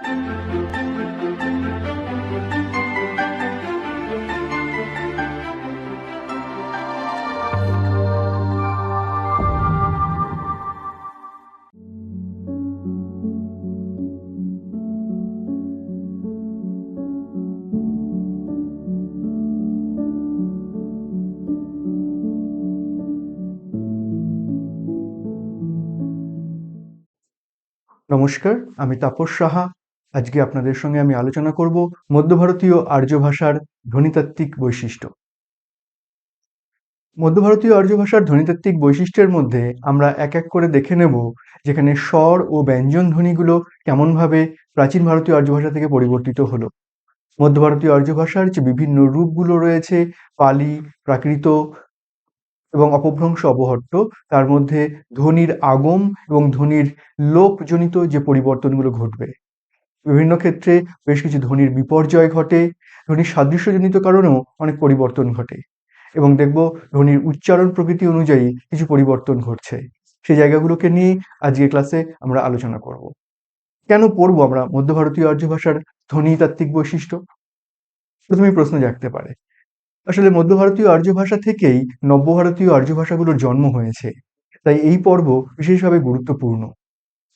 নমস্কার, আমি তাপস সাহা। আজকে আপনাদের সঙ্গে আমি আলোচনা করব মধ্য ভারতীয় আর্য ভাষার ধ্বনিতাত্ত্বিক বৈশিষ্ট্য। মধ্য ভারতীয় আর্য ভাষার ধ্বনিতাত্ত্বিক বৈশিষ্ট্যের মধ্যে আমরা এক এক করে দেখে নেব যেখানে স্বর ও ব্যঞ্জন ধ্বনিগুলো কেমনভাবে প্রাচীন ভারতীয় আর্য ভাষা থেকে পরিবর্তিত হলো। মধ্য ভারতীয় আর্য ভাষার যে বিভিন্ন রূপগুলো রয়েছে, পালি, প্রাকৃত এবং অপভ্রংশ অবহট্ঠ, তার মধ্যে ধ্বনির আগম এবং ধ্বনির লোপজনিত যে পরিবর্তনগুলো ঘটবে। বিভিন্ন ক্ষেত্রে বেশ কিছু ধ্বনির বিপর্যয় ঘটে, ধ্বনির সাদৃশ্যজনিত কারণেও অনেক পরিবর্তন ঘটে এবং দেখব ধ্বনির উচ্চারণ প্রকৃতি অনুযায়ী কিছু পরিবর্তন ঘটছে। সেই জায়গাগুলোকে নিয়ে আজকের ক্লাসে আমরা আলোচনা করব। কেন পড়বো আমরা মধ্য ভারতীয় আর্য ভাষার ধ্বনিতাত্ত্বিক বৈশিষ্ট্য? প্রথমেই প্রশ্ন জাগতে পারে। আসলে মধ্য ভারতীয় আর্য ভাষা থেকেই নব্য ভারতীয় আর্য ভাষাগুলোর জন্ম হয়েছে, তাই এই পর্ব বিশেষভাবে গুরুত্বপূর্ণ।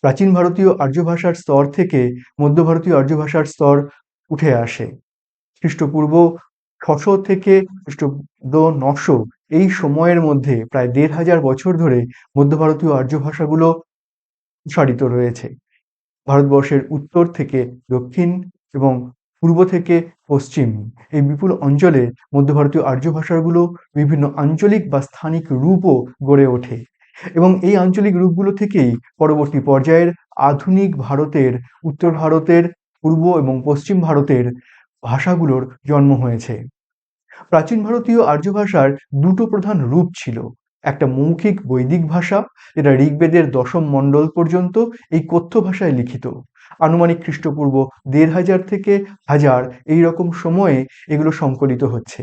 প্রাচীন ভারতীয় আর্য ভাষার স্তর থেকে মধ্য ভারতীয় আর্য ভাষার স্তর উঠে আসে। খ্রিস্টপূর্ব ৬০০ থেকে খ্রিস্টপূর্ব ৯০০ এই সময়ের মধ্যে প্রায় ১৫০০ বছর ধরে মধ্য ভারতীয় আর্য ভাষাগুলো প্রসারিত রয়েছে। ভারতবর্ষের উত্তর থেকে দক্ষিণ এবং পূর্ব থেকে পশ্চিম এই বিপুল অঞ্চলে মধ্য ভারতীয় আর্য ভাষাগুলো বিভিন্ন আঞ্চলিক বা স্থানিক রূপও গড়ে ওঠে এবং এই আঞ্চলিক রূপগুলো থেকেই পরবর্তী পর্যায়ের আধুনিক ভারতের, উত্তর ভারতের, পূর্ব এবং পশ্চিম ভারতের ভাষাগুলোর জন্ম হয়েছে। প্রাচীন ভারতীয় আর্য ভাষার দুটো প্রধান রূপ ছিল। একটা মৌখিক বৈদিক ভাষা, যেটা ঋগ্বেদের দশম মণ্ডল পর্যন্ত এই কথ্য ভাষায় লিখিত। আনুমানিক খ্রিস্টপূর্ব ১৫০০ থেকে ১০০০ এইরকম সময়ে এগুলো সংকলিত হচ্ছে।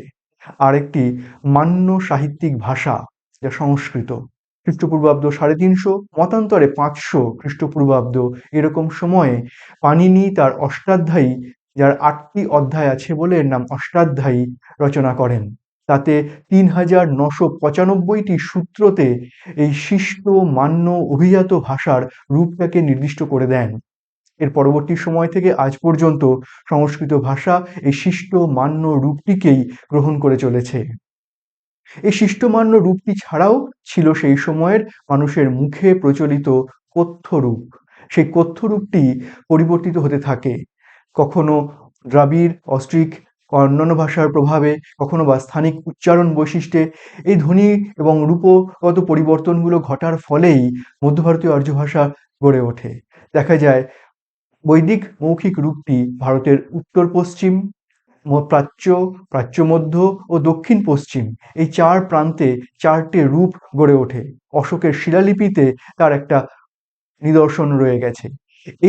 আরেকটি মান্য সাহিত্যিক ভাষা, যা সংস্কৃত। খ্রিস্টপূর্বাব্দ ৩৫০, মতান্তরে ৫০০ খ্রিস্টপূর্বাব্দ এরকম সময়ে পাণিনি তার অষ্টাধ্যায়ী, যার ৮টি অধ্যায় আছে বলে এর নাম অষ্টাধ্যায়ী, রচনা করেন। তাতে ৩৯৯৫টি সূত্রতে এই শিষ্ট, মান্য, অভিজাত ভাষার রূপটাকে নির্দিষ্ট করে দেন। এর পরবর্তী সময় থেকে আজ পর্যন্ত সংস্কৃত ভাষা এই শিষ্ট, মান্য রূপটিকেই গ্রহণ করে চলেছে। এই শিষ্টমান্য রূপটি ছাড়াও ছিল সেই সময়ের মানুষের মুখে প্রচলিত কথ্য রূপ। সেই কথ্য রূপটি পরিবর্তিত হতে থাকে, কখনো দ্রাবিড়, অস্ট্রিক, অন্যান্য ভাষার প্রভাবে, কখনো বা স্থানিক উচ্চারণ বৈশিষ্ট্যে। এই ধ্বনি এবং রূপগত পরিবর্তনগুলো ঘটার ফলেই মধ্য ভারতীয় আর্য ভাষা গড়ে ওঠে। দেখা যায় বৈদিক মৌখিক রূপটি ভারতের উত্তর পশ্চিম, প্রাচ্য, প্রাচ্য মধ্য ও দক্ষিণ পশ্চিম এই ৪ প্রান্তে ৪টে রূপ গড়ে ওঠে। অশোকের শিলালিপিতে তার একটা নিদর্শন রয়ে গেছে।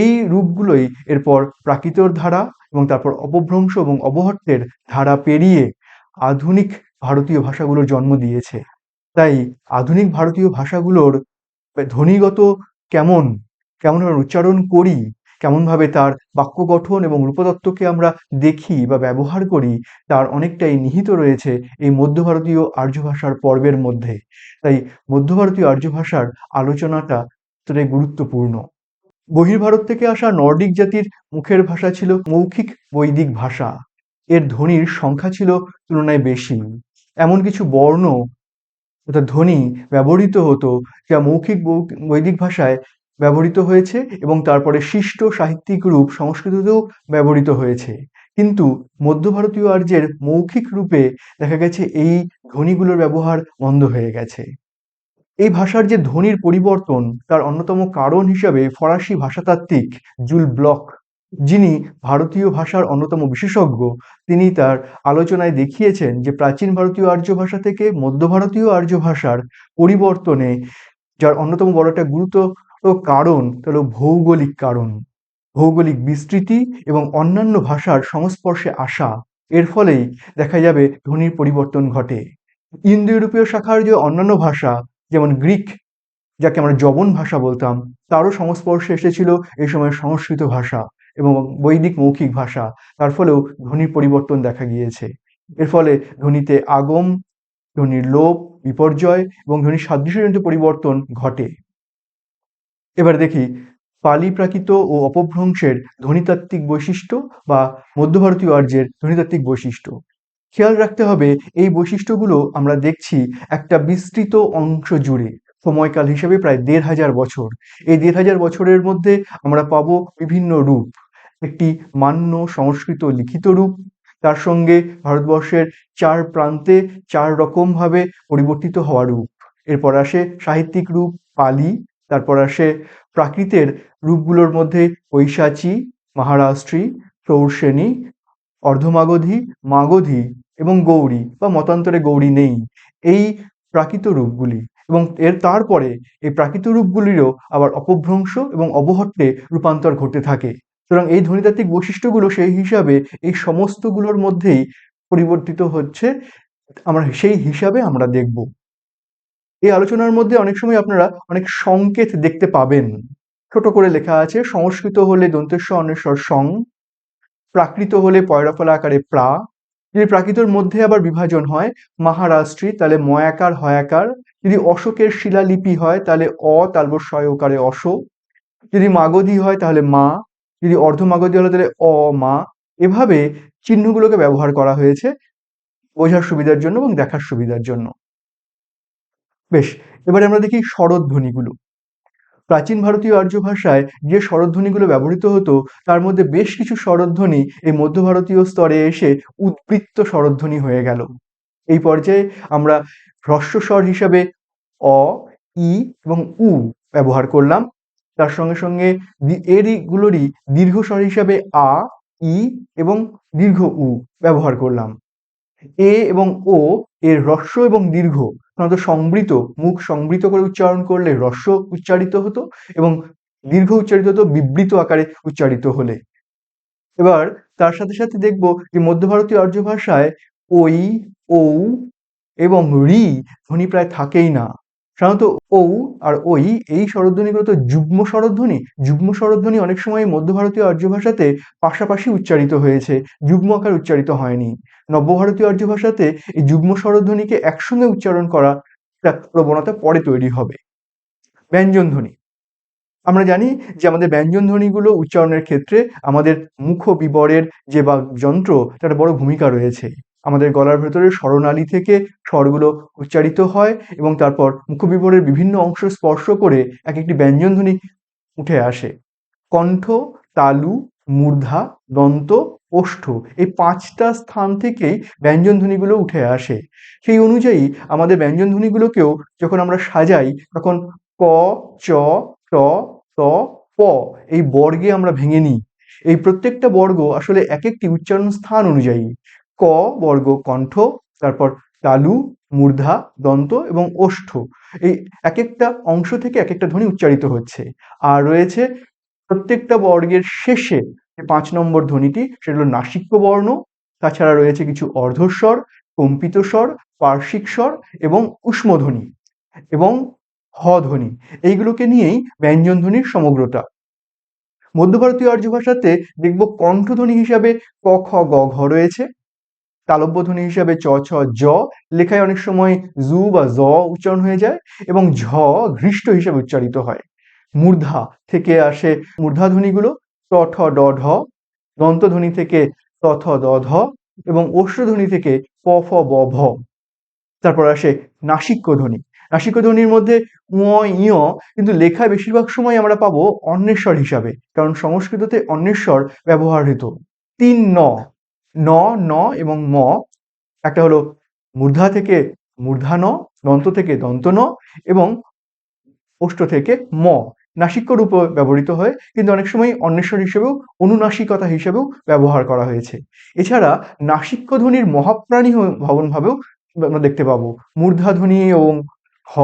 এই রূপগুলোই এরপর প্রাকৃতর ধারা এবং তারপর অপভ্রংশ এবং অবহট্টের ধারা পেরিয়ে আধুনিক ভারতীয় ভাষাগুলোর জন্ম দিয়েছে। তাই আধুনিক ভারতীয় ভাষাগুলোর ধ্বনিগত কেমন, কেমনভাবে উচ্চারণ করি, কেমনভাবে তার বাক্য গঠন এবং রূপতত্ত্বকে আমরা দেখি বা ব্যবহার করি, তার অনেকটাই নিহিত রয়েছে এই মধ্য ভারতীয় আর্য ভাষার পর্বের মধ্যে। তাই মধ্য ভারতীয় আর্য ভাষার আলোচনাটা এতটাই গুরুত্বপূর্ণ। বহির্ভারত থেকে আসা নর্ডিক জাতির মুখের ভাষা ছিল মৌখিক বৈদিক ভাষা। এর ধ্বনির সংখ্যা ছিল তুলনায় বেশি। এমন কিছু বর্ণ অর্থাৎ ধ্বনি ব্যবহৃত হতো যা মৌখিক বৈদিক ভাষায় ব্যবহৃত হয়েছে এবং তারপরে শিষ্ট সাহিত্যিক রূপ সংস্কৃততেও ব্যবহৃত হয়েছে। কিন্তু মধ্য ভারতীয় আর্যের মৌখিক রূপে দেখা গেছে এই ধ্বনিগুলোর ব্যবহার বন্ধ হয়ে গেছে। এই ভাষার যে ধ্বনির পরিবর্তন, তার অন্যতম কারণ হিসাবে ফরাসি ভাষাতাত্ত্বিক জুল ব্লক, যিনি ভারতীয় ভাষার অন্যতম বিশেষজ্ঞ, তিনি তার আলোচনায় দেখিয়েছেন যে প্রাচীন ভারতীয় আর্য ভাষা থেকে মধ্য ভারতীয় আর্য ভাষার পরিবর্তনে যার অন্যতম বড় একটা গুরুতর কারণ হলো ভৌগোলিক কারণ। ভৌগোলিক বিস্তৃতি এবং অন্যান্য ভাষার সংস্পর্শে আসা, এর ফলেই দেখা যাবে ধ্বনির পরিবর্তন ঘটে। ইন্দো ইউরোপীয় শাখার যে অন্যান্য ভাষা, যেমন গ্রিক, যাকে আমরা যবন ভাষা বলতাম, তারও সংস্পর্শে এসেছিল এই সময় সংস্কৃত ভাষা। এবং বৈদিক মৌখিক ভাষা, তার ফলেও ধ্বনির পরিবর্তন দেখা গিয়েছে। এর ফলে ধ্বনিতে আগম, ধ্বনির লোপ, বিপর্যয় এবং ধ্বনির সাদৃশ্যজনিত পরিবর্তন ঘটে। এবার দেখি পালি প্রাকৃত ও অপভ্রংশের ধ্বনিতাত্ত্বিক বৈশিষ্ট্য বা মধ্য ভারতীয় আর্যের ধ্বনিতাত্ত্বিক বৈশিষ্ট্য। খেয়াল রাখতে হবে এই বৈশিষ্ট্যগুলো আমরা দেখছি একটা বিস্তৃত অংশ জুড়ে, সময়কাল হিসেবে প্রায় ১৫০০ বছর। এই ১৫০০ বছরের মধ্যে আমরা পাবো বিভিন্ন রূপ। একটি মান্য সংস্কৃত লিখিত রূপ, তার সঙ্গে ভারতবর্ষের ৪ প্রান্তে ৪ রকমভাবে পরিবর্তিত হওয়া রূপ। এরপর আসে সাহিত্যিক রূপ পালি, তারপর আসে প্রাকৃতের রূপগুলোর মধ্যে পৈশাচী, মহারাষ্ট্রী, সৌরসেনী, অর্ধমাগধী, মাগধী এবং গৌড়ী বা মতান্তরে গৌড়ী নেই, এই প্রাকৃত রূপগুলি। এবং তারপরে এই প্রাকৃত রূপগুলিরও আবার অপভ্রংশ এবং অবহট্টে রূপান্তর ঘটতে থাকে। সুতরাং এই ধ্বনিতাত্ত্বিক বৈশিষ্ট্যগুলো সেই হিসাবে এই সমস্তগুলোর মধ্যেই পরিবর্তিত হচ্ছে, আমরা সেই হিসাবে আমরা দেখব। এই আলোচনার মধ্যে অনেক সময় আপনারা অনেক সংকেত দেখতে পাবেন। ছোট করে লেখা আছে, সংস্কৃত হলে দন্তেস্ব অন্বেষর সং, প্রাকৃত হলে পয়রা ফলা আকারে প্রা, যদি প্রাকৃতর মধ্যে আবার বিভাজন হয় মহারাষ্ট্রী তাহলে ময়াকার হয়াকার, যদি অশোকের শিলালিপি হয় তাহলে তালব শয়কারে অশ, যদি মাগধী হয় তাহলে মা, যদি অর্ধমাগধী হলে তাহলে মা। এভাবে চিহ্নগুলোকে ব্যবহার করা হয়েছে বোঝার সুবিধার জন্য এবং দেখার সুবিধার জন্য। বেশ, এবারে আমরা দেখি স্বরধ্বনিগুলো। প্রাচীন ভারতীয় আর্য ভাষায় যে স্বরধ্বনিগুলো ব্যবহৃত হতো তার মধ্যে বেশ কিছু স্বরধ্বনি এই মধ্য ভারতীয় স্তরে এসে উদ্বৃত্ত স্বরধ্বনি হয়ে গেল। এই পর্যায়ে আমরা হ্রস্বস্বর হিসাবে অ, ই এবং উ ব্যবহার করলাম, তার সঙ্গে সঙ্গে গুলোরই দীর্ঘস্বর হিসাবে আ, ই এবং দীর্ঘ উ ব্যবহার করলাম। এ এবং ও এর হ্রস্ব এবং দীর্ঘ সাধারণত সংবৃত, মুখ সংবৃত করে উচ্চারণ করলে হ্রস্ব উচ্চারিত হতো এবং দীর্ঘ উচ্চারিত হতো বিবৃত আকারে উচ্চারিত হলে। এবার তার সাথে সাথে দেখব যে মধ্য ভারতীয় আর্য ভাষায় ওই, ঔ এবং রি ধ্বনি প্রায় থাকেই না। সাধারণত ঔ আর ওই এই স্বরধ্বনিগুলো তো যুগ্ম স্বরধ্বনি। যুগ্ম স্বরধ্বনি অনেক সময় মধ্য ভারতীয় আর্য ভাষাতে পাশাপাশি উচ্চারিত হয়েছে, যুগ্ম আকারে উচ্চারিত হয়নি। নব্য ভারতীয় আর্য ভাষাতে এই যুগ্ম স্বরধ্বনিকে একসঙ্গে উচ্চারণ করা একটা প্রবণতা পরে তৈরি হবে। ব্যঞ্জনধ্বনি, আমরা জানি যে আমাদের ব্যঞ্জনধ্বনিগুলো উচ্চারণের ক্ষেত্রে আমাদের মুখ বিবরের যে বা যন্ত্র তার বড় ভূমিকা রয়েছে। আমাদের গলার ভেতরে স্বরনালী থেকে স্বরগুলো উচ্চারিত হয় এবং তারপর মুখবিবরের বিভিন্ন অংশ স্পর্শ করে এক একটি ব্যঞ্জনধ্বনি উঠে আসে। কণ্ঠ, তালু, মূর্ধা, দন্ত, ওষ্ঠ এই ৫টা স্থান থেকেই ব্যঞ্জনধ্বনিগুলো উঠে আসে। সেই অনুযায়ী আমাদের ব্যঞ্জনধ্বনিগুলোকেও যখন আমরা সাজাই তখন ক, চ, ট, ত, প এই বর্গে আমরা ভেঙে নিই। এই প্রত্যেকটা বর্গ আসলে এক একটি উচ্চারণ স্থান অনুযায়ী। ক বর্গ কণ্ঠ, তারপর তালু, মূর্ধা, দন্ত এবং ওষ্ঠ, এই এক একটা অংশ থেকে এক একটা ধ্বনি উচ্চারিত হচ্ছে। আর রয়েছে প্রত্যেকটা বর্গের শেষে যে ৫ নম্বর ধ্বনিটি সেটা হলো নাসিক্য বর্ণ, তাছাড়া রয়েছে কিছু অর্ধস্বর, কম্পিত স্বর, পার্শ্বিক স্বর এবং ঊষ্মধ্বনি এবং হ ধ্বনি, এইগুলোকে নিয়েই ব্যঞ্জনধ্বনির সমগ্রতা। মধ্য ভারতীয় আর্য ভাষাতে দেখব কণ্ঠধ্বনি হিসাবে ক, খ, গ, ঘ রয়েছে। তালব্য ধ্বনি হিসাবে চ, ছ, জ, লেখায় অনেক সময় জু বা জ উচ্চারণ হয়ে যায় এবং ঝ ঘৃষ্ট হিসেবে উচ্চারিত হয়। মূর্ধা থেকে আসে মূর্ধাধ্বনিগুলো ট, ঠ, ড, ঢ, দন্তধ্বনি থেকে ত, থ, দ, ধ এবং ওষ্ঠধ্বনি থেকে প, ফ, ব, ভ। তারপর আসে নাসিক্য ধ্বনি। নাসিক্য ধ্বনির মধ্যে ঙ, ঞ কিন্তু লেখায় বেশিরভাগ সময় আমরা পাবো অন্বেশ্বর হিসাবে, কারণ সংস্কৃততে অন্বেশ্বর ব্যবহৃত। ৩ ন, ন, ন এবং ম, একটা হলো মূর্ধা থেকে মূর্ধা ন, দন্ত থেকে দন্ত ন এবং ওষ্ঠ থেকে ম, নাসিক্য রূপে ব্যবহৃত হয়, কিন্তু অনেক সময় অন্বেশ্বর হিসেবেও অনুনাসিকতা হিসেবেও ব্যবহার করা হয়েছে। এছাড়া নাসিক্য ধ্বনির মহাপ্রাণী ভবন ভাবেও আমরা দেখতে পাবো। মূর্ধাধ্বনি এবং হ,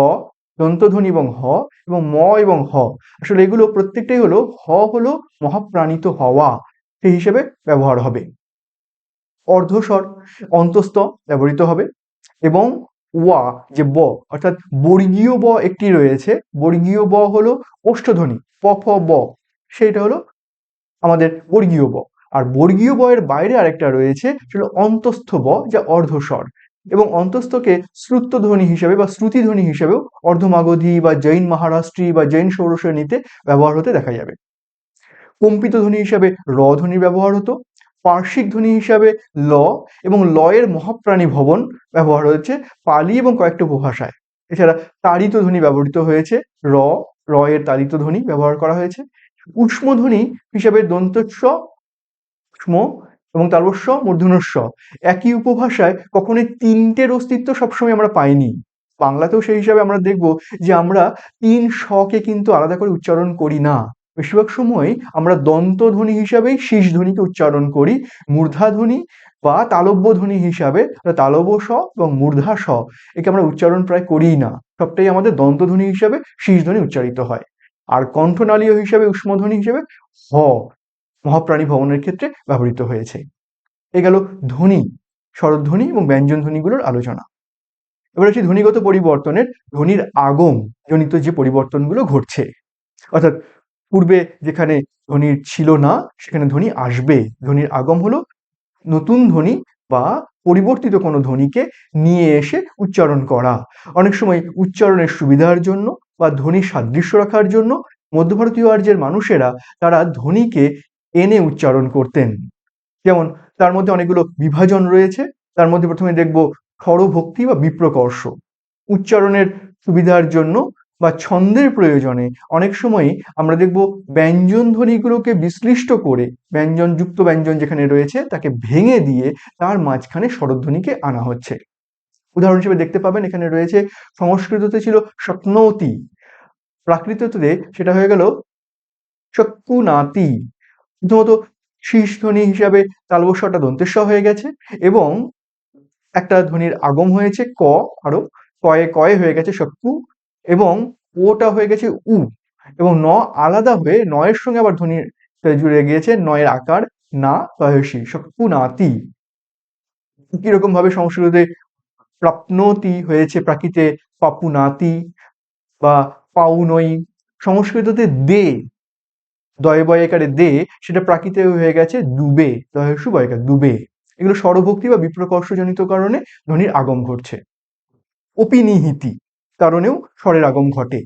দন্তধ্বনি এবং হ এবং ম এবং হ, আসলে এগুলো প্রত্যেকটাই হলো হলো মহাপ্রাণিত হওয়া, সেই হিসেবে ব্যবহার হবে। অর্ধস্বর অন্তস্থ ব্যবহৃত হবে এবং ওয়া যে ব অর্থাৎ বর্গীয় ব একটি রয়েছে, বর্গীয় ব হলো ওষ্ঠধ্বনি প, ফ, ব, সেটা হলো আমাদের বর্গীয় ব। আর বর্গীয় বয়ের বাইরে আরেকটা রয়েছে, সেটা অন্তস্থ ব, যা অর্ধস্বর, এবং অন্তস্থকে শ্রুতধ্বনি হিসেবে বা শ্রুতিধ্বনি হিসেবেও অর্ধমাগধী বা জৈন মহারাষ্ট্রী বা জৈন ষোড়শনীতে ব্যবহার হতে দেখা যাবে। কম্পিত ধ্বনি হিসাবে র ধ্বনির ব্যবহার হতো। পার্শ্বিক ধ্বনি হিসাবে ল এবং লয়ের মহাপ্রাণী ভবন ব্যবহার হয়েছে পালি এবং কয়েকটি উপভাষায়। এছাড়া তাড়িত ধ্বনি ব্যবহৃত হয়েছে, র র এর তাড়িত ধ্বনি ব্যবহার করা হয়েছে। উষ্ম ধ্বনি হিসাবে দন্তস্ব, স্ম এবং তালবস্য, মূর্ধন্যস্ব। একই উপভাষায় কখনোই তিনটের অস্তিত্ব সবসময় আমরা পাইনি। বাংলাতেও সেই হিসাবে আমরা দেখব যে আমরা তিন কে কিন্তু আলাদা করে উচ্চারণ করি না। বেশিরভাগ সময় আমরা দন্ত ধ্বনি হিসাবেই শীষ ধ্বনিকে উচ্চারণ করি। মূর্ধা ধ্বনি বা তালব্য ধ্বনি হিসাবে তালব্য স এবং মূর্ধা স একে আমরা উচ্চারণ প্রায় করিই না। সবটাই আমাদের দন্ত ধ্বনি হিসাবে শীষ ধ্বনি উচ্চারিত হয়। আর কণ্ঠনালীয় হিসাবে উষ্ম ধ্বনি হিসেবে হ মহাপ্রাণী ভবনের ক্ষেত্রে ব্যবহৃত হয়েছে। এ গেল ধ্বনি, স্বরধ্বনি এবং ব্যঞ্জন ধ্বনিগুলোর আলোচনা। এবার আসি ধ্বনিগত পরিবর্তনের, ধ্বনির আগম জনিত যে পরিবর্তনগুলো ঘটছে। অর্থাৎ পূর্বে যেখানে ধ্বনি ছিল না সেখানে ধ্বনি আসবে। ধ্বনির আগম হলো নতুন ধ্বনি বা পরিবর্তিত কোনো ধ্বনিকে নিয়ে এসে উচ্চারণ করা। অনেক সময় উচ্চারণের সুবিধার জন্য বা ধ্বনির সাদৃশ্য রাখার জন্য মধ্য ভারতীয় আর্যের মানুষেরা তারা ধ্বনিকে এনে উচ্চারণ করতেন। যেমন তার মধ্যে অনেকগুলো বিভাজন রয়েছে। তার মধ্যে প্রথমে দেখব স্বরভক্তি বা বিপ্রকর্ষ। উচ্চারণের সুবিধার জন্য বা ছন্দের প্রয়োজনে অনেক সময়ই আমরা দেখব ব্যঞ্জন ধ্বনিগুলোকে বিশ্লিষ্ট করে, ব্যঞ্জন যুক্ত ব্যঞ্জন যেখানে রয়েছে তাকে ভেঙে দিয়ে তার মাঝখানে স্বরধ্বনিকে আনা হচ্ছে। উদাহরণ হিসেবে দেখতে পাবেন এখানে রয়েছে, সংস্কৃততে ছিল শক্নৌতি, প্রাকৃততে সেটা হয়ে গেল শক্কুনাতি। প্রথমত শীষ ধ্বনি হিসাবে তালবস্যটা দন্তেস্ব হয়ে গেছে এবং একটা ধ্বনির আগম হয়েছে ক, আরো কয়ে কয়ে হয়ে গেছে শক্কু, এবং ওটা হয়ে গেছে উ, এবং ন আলাদা হয়ে নয়ের সঙ্গে আবার ধ্বনি জুড়ে গিয়েছে, নয়ের আকার না তয়সী, শক্কু নাতি। কিরকম ভাবে সংস্কৃততে প্রাপ্নতি হয়েছে প্রাকৃতে পাপুনাতি বা পাউনই। সংস্কৃততে দে, দয়ে বয়েকারে দে, সেটা প্রাকৃতে হয়ে গেছে দুবে, দয়সু বয়কার দুবে। এগুলো স্বরভক্তি বা বিপ্রকর্ষজনিত কারণে ধ্বনির আগম ঘটছে। অপিনিহিতি কারণেও স্বরের আগম ঘটে।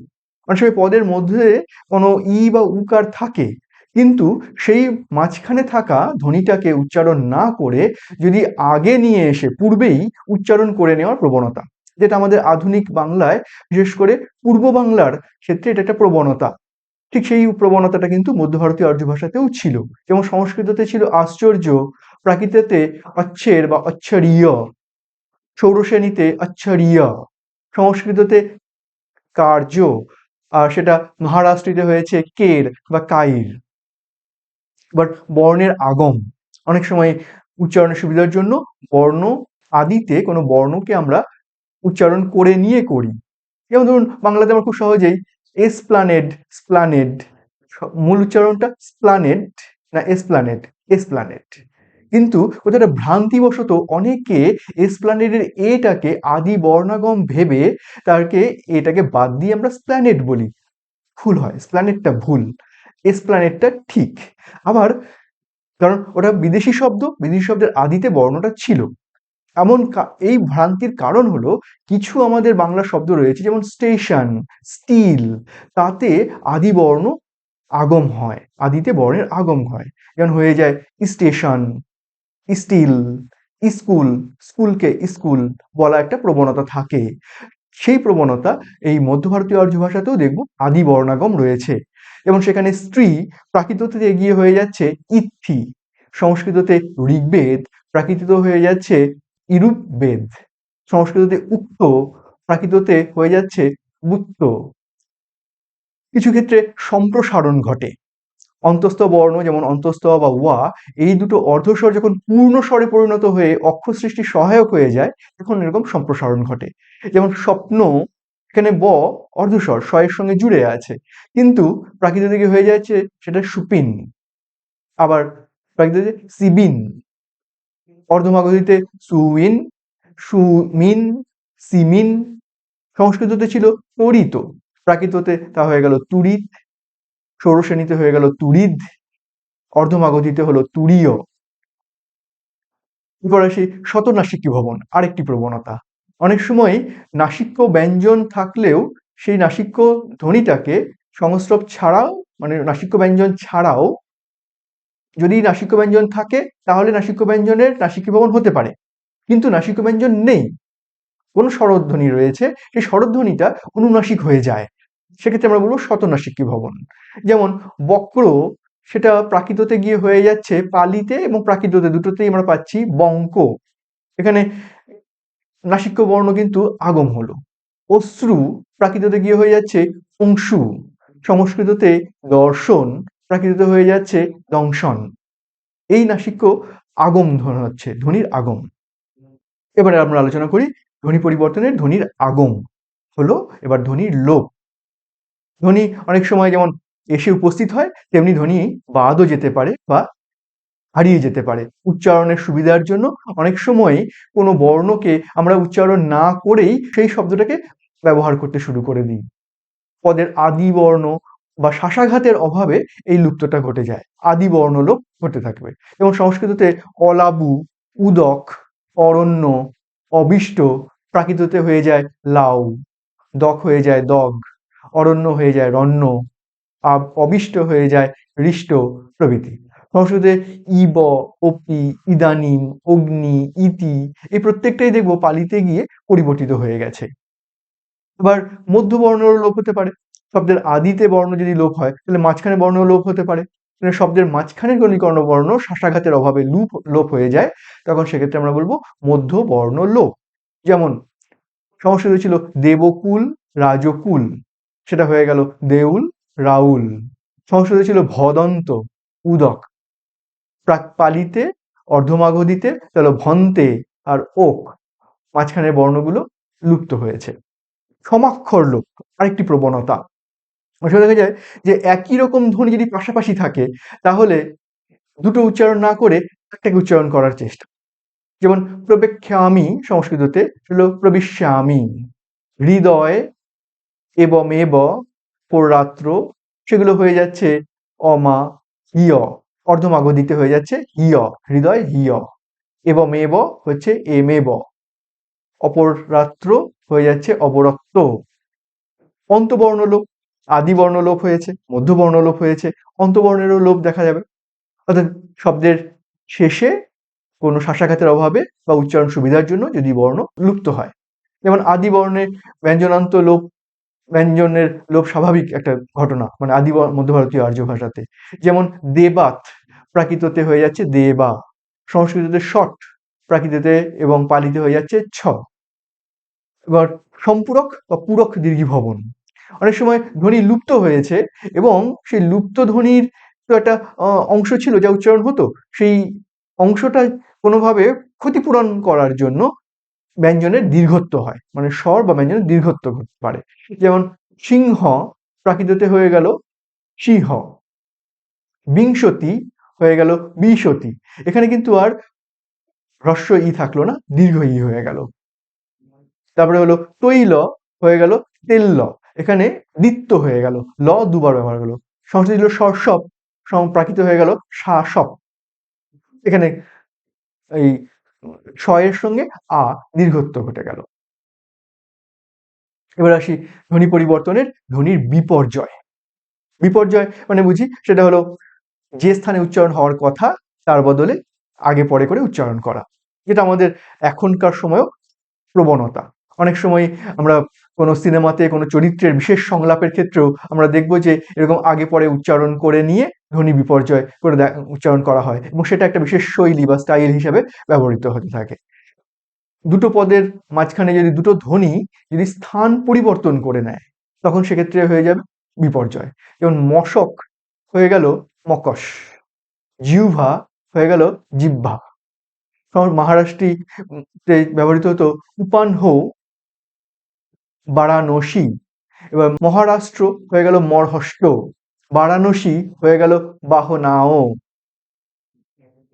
অনেক সময় পদের মধ্যে কোনো ই বা উকার থাকে, কিন্তু সেই মাঝখানে থাকা ধ্বনিটাকে উচ্চারণ না করে যদি আগে নিয়ে এসে পূর্বেই উচ্চারণ করে নেওয়ার প্রবণতা, যেটা আমাদের আধুনিক বাংলায় বিশেষ করে পূর্ব বাংলার ক্ষেত্রে এটা একটা প্রবণতা। ঠিক সেই প্রবণতাটা কিন্তু মধ্য ভারতীয় আর্য ভাষাতেও ছিল। যেমন সংস্কৃততে ছিল আশ্চর্য, প্রাকৃততে অচ্ছের বা অচ্ছরীয়, ষোড়শ্রেণীতে অচ্ছরীয়, সংস্কৃততে কার্য, আর সেটা মহারাষ্ট্রীতে হয়েছে কের বা কাইর। বাট বর্ণের আগম অনেক সময় উচ্চারণের সুবিধার জন্য বর্ণ আদিতে কোনো বর্ণকে আমরা উচ্চারণ করে নিয়ে করি। যেমন ধরুন বাংলাতে আমরা খুব সহজেই এসপ্লানেড, স্প্লানেড, মূল উচ্চারণটা স্প্লানেড না এসপ্লানেড, এসপ্লানেড। কিন্তু কোথাও একটা ভ্রান্তিবশত অনেকে এসপ্লানেডের এটাকে আদি বর্ণাগম ভেবে তাকে এটাকে বাদ দিয়ে আমরা স্প্ল্যানেড বলি। ভুল হয়, স্প্ল্যানেডটা ভুল, এসপ্লানেডটা ঠিক। আবার কারণ ওটা বিদেশি শব্দ, বিদেশি শব্দের আদিতে বর্ণটা ছিল। এমন এই ভ্রান্তির কারণ হলো কিছু আমাদের বাংলা শব্দ রয়েছে যেমন স্টেশন, স্টিল, তাতে আদি বর্ণ আগম হয়, আদিতে বর্ণের আগম হয়। যেমন হয়ে যায় স্টেশন, স্টিল, স্কুল, স্কুলকে স্কুল বলা একটা প্রবণতা থাকে। সেই প্রবণতা এই মধ্য ভারতীয় আর্য ভাষাতেও দেখব আদি বর্ণাগম রয়েছে। যেমন সেখানে স্ত্রী প্রাকৃততে এগিয়ে হয়ে যাচ্ছে ইত্থি, সংস্কৃততে ঋগ্বেদ প্রাকৃতিত হয়ে যাচ্ছে ইরূপবেদ, সংস্কৃততে উক্ত প্রাকৃততে হয়ে যাচ্ছে বুত্ত। কিছু ক্ষেত্রে সম্প্রসারণ ঘটে। অন্তস্থ বর্ণ যেমন অন্তস্থ বা ওয়া, এই দুটো অর্ধস্বর যখন পূর্ণ স্বরে পরিণত হয়ে অক্ষর সৃষ্টির সহায়ক হয়ে যায় তখন এরকম সম্প্রসারণ ঘটে। যেমন স্বপ্ন, এখানে ব অর্ধস্বর স্বয়ের সঙ্গে জুড়ে আছে, কিন্তু প্রাকৃত দিকে হয়ে যাচ্ছে সেটা সুপিন। আবার প্রাকৃত সিবিন, অর্ধমাগধীতে সুইন, সুমিন, সিমিন। সংস্কৃততে ছিল তরিত, প্রাকৃততে তা হয়ে গেল তুরিত, ষোড়শ্রেণীতে হয়ে গেল তুরিদ, অর্ধমাগধীতে হলো তুরীয়। এবার আসি শতনাসিকী ভবন, আরেকটি প্রবণতা। অনেক সময় নাসিক্য ব্যঞ্জন থাকলেও সেই নাসিক্য ধ্বনিটাকে সংস্রব ছাড়াও, মানে নাসিক্য ব্যঞ্জন ছাড়াও যদি নাসিক্য ব্যঞ্জন থাকে তাহলে নাসিক্য ব্যঞ্জনের নাসিকী ভবন হতে পারে, কিন্তু নাসিক্য ব্যঞ্জন নেই, কোনো স্বরধ্বনি রয়েছে, সেই স্বরধ্বনিটা অনুনাসিক হয়ে যায়, সেক্ষেত্রে আমরা বলবো শতনাসিকী ভবন। যেমন বক্র, সেটা প্রাকৃততে গিয়ে হয়ে যাচ্ছে পালিতে এবং প্রাকৃততে দুটোতেই আমরা পাচ্ছি বঙ্ক, এখানে নাসিক্য বর্ণ কিন্তু আগম হলো। অশ্রু প্রাকৃততে গিয়ে হয়ে যাচ্ছে অংশু, সংস্কৃততে দর্শন প্রাকৃততে হয়ে যাচ্ছে দংশন। এই নাসিক্য আগম ধ্বনি হচ্ছে, ধ্বনির আগম। এবারে আমরা আলোচনা করি ধ্বনি পরিবর্তনের ধ্বনির আগম হলো এবার ধ্বনির লোপ। ধ্বনি অনেক সময় যেমন এসে উপস্থিত হয়, তেমনি ধ্বনি বাদও যেতে পারে বা হারিয়ে যেতে পারে। উচ্চারণের সুবিধার জন্য অনেক সময় কোনো বর্ণকে আমরা উচ্চারণ না করেই সেই শব্দটাকে ব্যবহার করতে শুরু করে দিই। পদের আদি বর্ণ বা শাসাঘাতের অভাবে এই লুপ্তটা ঘটে যায়, আদি বর্ণলোপ ঘটে থাকবে। যেমন সংস্কৃততে অলাবু, উদক, অরণ্য, অবিষ্ট প্রাকৃততে হয়ে যায় লাউ, দক হয়ে যায় দগ, অরণ্য হয়ে যায় রণ্য, অবিষ্ট হয়ে যায় হৃষ্ট প্রভৃতি। সংস্কৃতে ইব, অপি, ইদানিম, অগ্নি, ইতি এই প্রত্যেকটাই দেখবো পালিতে গিয়ে পরিবর্তিত হয়ে গেছে। এবার মধ্যবর্ণেরও লোপ হতে পারে। শব্দের আদিতে বর্ণ যদি লোপ হয় তাহলে মাঝখানে বর্ণ লোপ হতে পারে। মানে শব্দের মাঝখানের গণিকর্ণ বর্ণ শাসাঘাতের অভাবে লোপ হয়ে যায়, তখন সেক্ষেত্রে আমরা বলবো মধ্যবর্ণ লোপ। যেমন সংস্কৃত ছিল দেবকুল, রাজকুল, সেটা হয়ে গেল দেউল, রাউল। সংস্কৃত ছিল ভদন্ত, উদক, পালিতে অর্ধমাগধীতে তাহলে ভন্তে আর ওক, মাঝখানের বর্ণগুলো লুপ্ত হয়েছে। সমাক্ষর লোপ আরেকটি প্রবণতা। আসলে দেখা যায় যে একই রকম ধ্বনি যদি পাশাপাশি থাকে তাহলে দুটো উচ্চারণ না করে একটাকে উচ্চারণ করার চেষ্টা। যেমন প্রবেক্ষামি সংস্কৃততে হলো প্রবিশ্যামি, হৃদয় এবমেব পররাত্র সেগুলো হয়ে যাচ্ছে অমা হিয়, অর্ধমাগধীতে হয়ে যাচ্ছে হিয়, হৃদয় হিয়, এবমেব হচ্ছে এমেব, অপররাত্র হয়ে যাচ্ছে অবরক্ত। অন্তবর্ণ লোপ, আদি বর্ণ লোপ হয়েছে, মধ্যবর্ণ লোপ হয়েছে, অন্তবর্ণেরও লোপ দেখা যাবে। অর্থাৎ শব্দের শেষে কোনো শাসাঘাতের অভাবে বা উচ্চারণ সুবিধার জন্য যদি বর্ণ লুপ্ত হয়। যেমন আদি বর্ণে ব্যঞ্জনান্ত লোপ, ব্যঞ্জনের লোপ স্বাভাবিক একটা ঘটনা, মানে আদি মধ্য ভারতীয় আর্য ভাষাতে। যেমন দেবাত প্রাকৃততে হয়ে যাচ্ছে দেবা, সংস্কৃততে ষট প্রাকৃততে এবং পালিতে হয়ে যাচ্ছে ছ। এবার সম্পূরক বা পূরক দীর্ঘিভবন, অনেক সময় ধ্বনি লুপ্ত হয়েছে এবং সেই লুপ্ত ধ্বনির তো একটা অংশ ছিল যা উচ্চারণ হতো, সেই অংশটা কোনোভাবে ক্ষতিপূরণ করার জন্য ব্যঞ্জনের দীর্ঘত্ব হয়, মানে স্বর বা ব্যঞ্জনের দীর্ঘত্ব ঘটতে পারে। যেমন সিংহ প্রাকৃততে হয়ে গেল সিংহ, বিংশতি হয়ে গেল বিশতি, এখানে কিন্তু আর হ্রস্ব ই থাকলো না, দীর্ঘ ই হয়ে গেল। তারপরে হলো তৈল হয়ে গেল তেল্ল, এখানে দ্বিত্ব হয়ে গেল, ল দুবার ব্যবহার হলো। সংস্কৃত ছিল সর্ষপ, প্রাকৃত হয়ে গেল শাসপ, এখানে এই স এর সঙ্গে আ দীর্ঘত্ব ঘটে গেল। এবার আসি ধ্বনি পরিবর্তনের ধ্বনির বিপর্যয়। বিপর্যয় মানে বুঝি সেটা হলো যে স্থানে উচ্চারণ হওয়ার কথা তার বদলে আগে পরে করে উচ্চারণ করা, যেটা আমাদের এখনকার সময়ও প্রবণতা। অনেক সময় আমরা কোনো সিনেমাতে কোনো চরিত্রের বিশেষ সংলাপের ক্ষেত্রেও আমরা দেখব যে এরকম আগে পরে উচ্চারণ করে নিয়ে ধ্বনি বিপর্যয় করে উচ্চারণ করা হয় এবং সেটা একটা বিশেষ শৈলী বা স্টাইল হিসেবে ব্যবহৃত হতে থাকে। দুটো পদের মাঝখানে যদি দুটো ধ্বনি যদি স্থান পরিবর্তন করে নেয় তখন সেক্ষেত্রে হয়ে যাবে বিপর্যয়। যেমন মশক হয়ে গেল মকশ, জিহ্বা হয়ে গেল জিহ্বা। মহারাষ্ট্রে ব্যবহৃত হতো উপানহো, বারাণসী। এবার মহারাষ্ট্র হয়ে গেল মরহষ্ট, বারাণসী হয়ে গেল বাহনাও,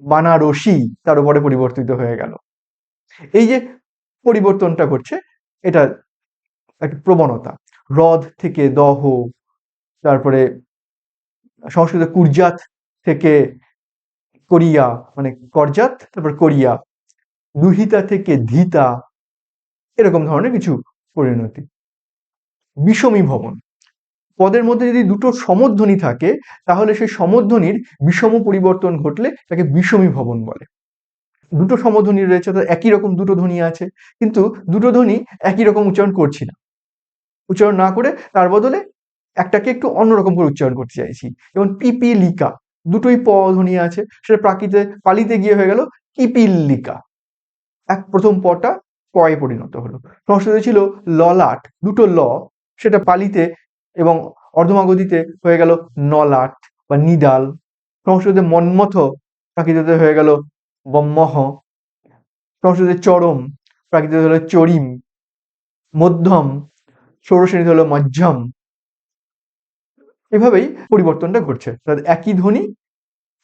বানারসি তার উপরে পরিবর্তিত হয়ে গেল। এই যে পরিবর্তনটা ঘটছে এটা একটা প্রবণতা। হ্রদ থেকে দহ, তারপরে সংস্কৃত কুর্জাত থেকে করিয়া মানে করজাত, তারপর করিয়া, দুহিতা থেকে ধিতা, এরকম ধরনের কিছু পরিণতি। বিষমী ভবন, পদের মধ্যে যদি দুটো সমধ্বনি থাকে তাহলে সেই সমধ্বনির বিষম পরিবর্তন ঘটলে তাকে বিষমী ভবন বলে। দুটো সমধ্বনি রয়েছে, অর্থাৎ একই রকম দুটো ধ্বনি আছে, কিন্তু দুটো ধ্বনি একই রকম উচ্চারণ করছি না, উচ্চারণ না করে তার বদলে একটাকে একটু অন্যরকম করে উচ্চারণ করতে চাইছি। যেমন পিপিলিকা, দুটোই প ধ্বনি আছে, সেটা পালিতে গিয়ে হয়ে গেল পিপিলিকা। প্রথম পটা কয়ে পরিণত হলো। সংস্কৃতে ছিল ললাট, দুটো ল, সেটা পালিতে এবং অর্ধমাগধীতে হয়ে গেল নলাট বা নিডাল। সংস্কৃতে মন্মথ, প্রাকৃততে হয়ে গেল বম্মহ। সংস্কৃতে চরম, প্রাকৃততে হলো চরিম। মধ্যম, ষোড়শ্রেণীতে হলো মধ্যম। এভাবেই পরিবর্তনটা ঘটছে, অর্থাৎ একই ধ্বনি